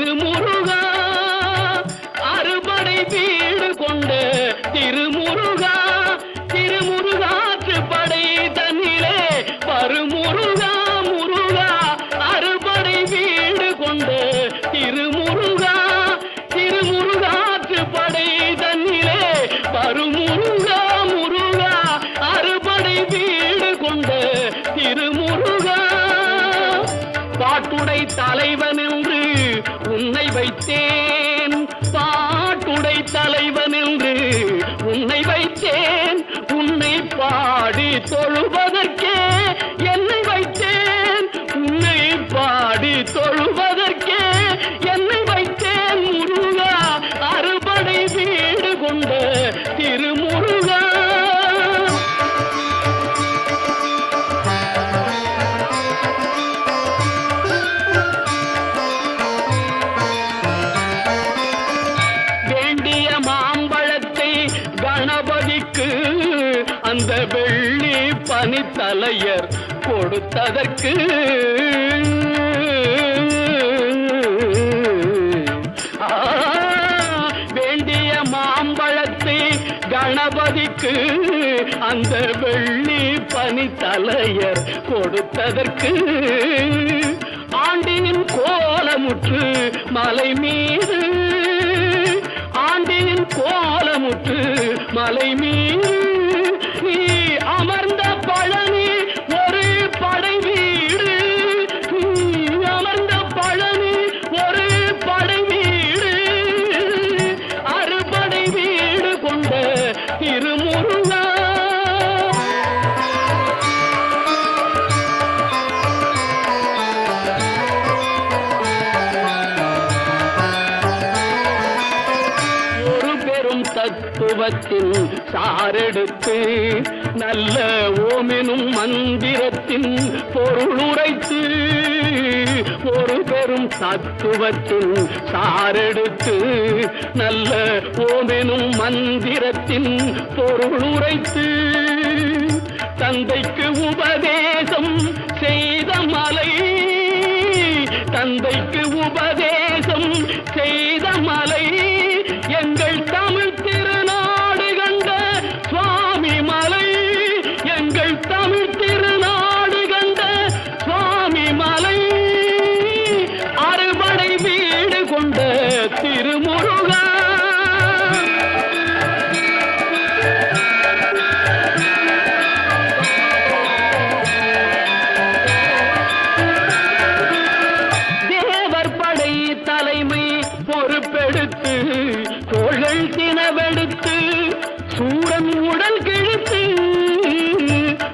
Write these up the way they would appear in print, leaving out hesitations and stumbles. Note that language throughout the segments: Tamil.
திருமுருகா அறுபடை வீடு கொண்ட திருமுருகா திருமுருகாற்று படை தன்னிலே பருமுருகா முருகா அறுபடை வீடு கொண்ட திருமுருகா திருமுருகாற்று படை தன்னிலே பருமுருகா முருகா அறுபடை வீடு கொண்ட திருமுருகா பாட்டுடை தலைவன் என்று உன்னை வைத்தேன் பாட்டுடை தலைவன் என்று உன்னை வைத்தேன் உன்னை பாடி தொழுவதற்கே என்னை வைத்தேன் உன்னை பாடி தொழுவதற்கே என்னை வைத்தேன் முருகா அறுபடை வீடு கொண்ட திருமுருகா கணபதிக்கு அந்த வெள்ளி பனித்தலையர் கொடுத்ததற்கு வேண்டிய மாம்பழத்தை கணபதிக்கு அந்த வெள்ளி பனித்தலையர் கொடுத்ததற்கு ஆண்டியின் கோலமுற்று மலை மீது ஆண்டியின் கோலமுற்று மலை மீது நீ அமர்ந்த பழனி ஒரு படை வீடு நீ அமர்ந்த பழனி ஒரு படை வீடு அறுபடை வீடு கொண்ட திருமுருகா தத்துவத்தின் சாரெடுத்து நல்ல ஓமெனும் மந்திரத்தின் பொருள் உரைத்து ஒரு பெரும் தத்துவத்தின் சாரெடுத்து நல்ல ஓமெனும் மந்திரத்தின் பொருள் உரைத்து தந்தைக்கு உபதேசம் செய்த மலை தந்தைக்கு உபதேசம் செய்த மலை எங்கள் தமிழ் திருநாடு கண்ட சுவாமி மலை எங்கள் தமிழ் திருநாடு கண்ட சுவாமி மலை அறுபடை வீடு கொண்ட திருமுருகா தேவர் படை தலைமை பொறுப்பெடுத்து தோள்கள் தினவெடுத்து சூரன் உடல் கிழித்து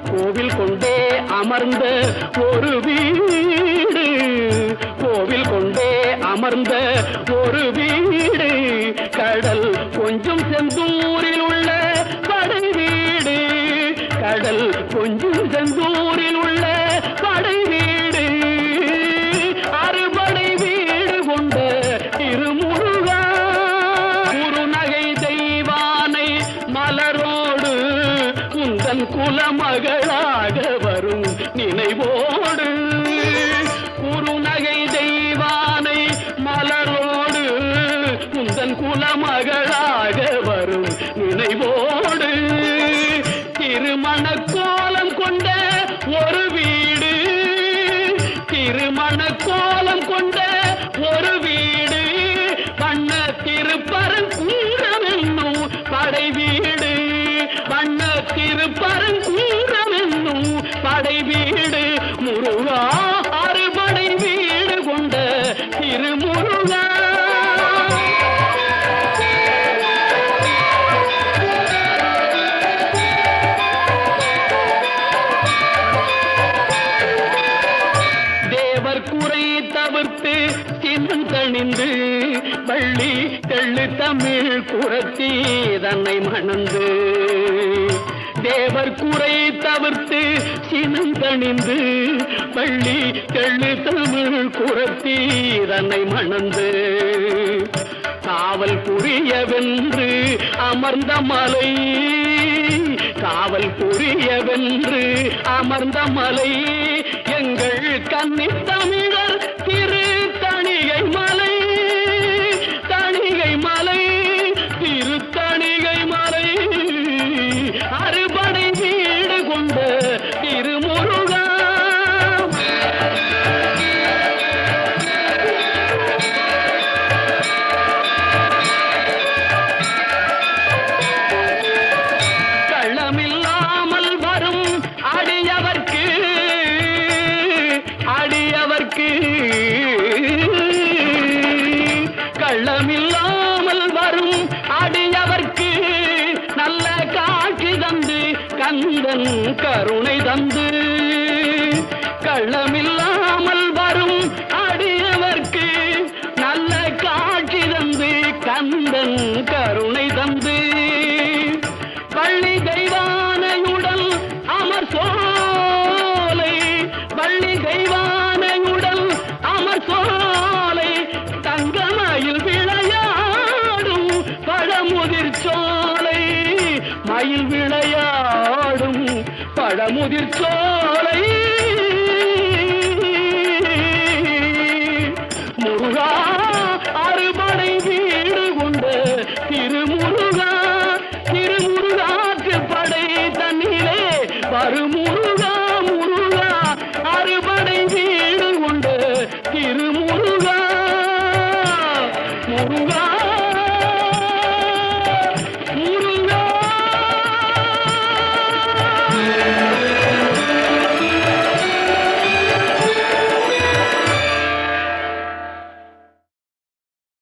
கோவில் கொண்டே அமர்ந்த ஒரு வீடு கோவில் கொண்டே அமர்ந்த ஒரு வீடு கடல் கொஞ்சம் செந்தூரில் உள்ள படை வீடு கடல் கொஞ்சம் செந்தூரில் உள்ள படை வீடு அறுபடை வீடு கொண்ட திருமுருகா குருநகை தெய்வானை மலரோடு உந்தன் குலமகளாக வரும் நினைவோடு குருநகை தெய்வானை மலரோடு உந்தன் குலமகளாக வரும் நினைவோடு திருமண கோலம் கொண்ட ஒரு வீடு திருமண கோலம் கொண்ட ஒரு வீடு வண்ண திருப்பரங்குன்றம் என்னும் படை வீடு வண்ண திருப்பரங்குன்றம் என்னும் படை வீடு முருகா அறுபடை வீடு கொண்ட திருமுருகா தேவர் குறை தவிர்த்து சின்னந்தணிந்து வள்ளி தெள்ளு தமிழ் குரத்தி தன்னை மணந்து தேவர் குறை தவிர்த்து சினந்தணிந்து வள்ளி தெள்ளு தமிழ் குரத்தி தன்னை மணந்து காவல் புரியவென்று அமர்ந்த மலை காவல் புரியவென்று அமர்ந்த மலை எங்கள் கன்னி தமிழர் திரு தணிகை மலை கந்தன் கருணை தந்து கள்ளமில்லாமல் வரும் அடியவர்க்கு நல்ல காட்சி தந்து கந்தன் கருணை தந்து வள்ளி தெய்வானையுடன் அமர் சோலை வள்ளி தெய்வானையுடன் அமர் சோலை தங்கமயில் விளையாடும் பழமுதிர் சோலை மயில் விளையாடும் பழமுதிர் சோலை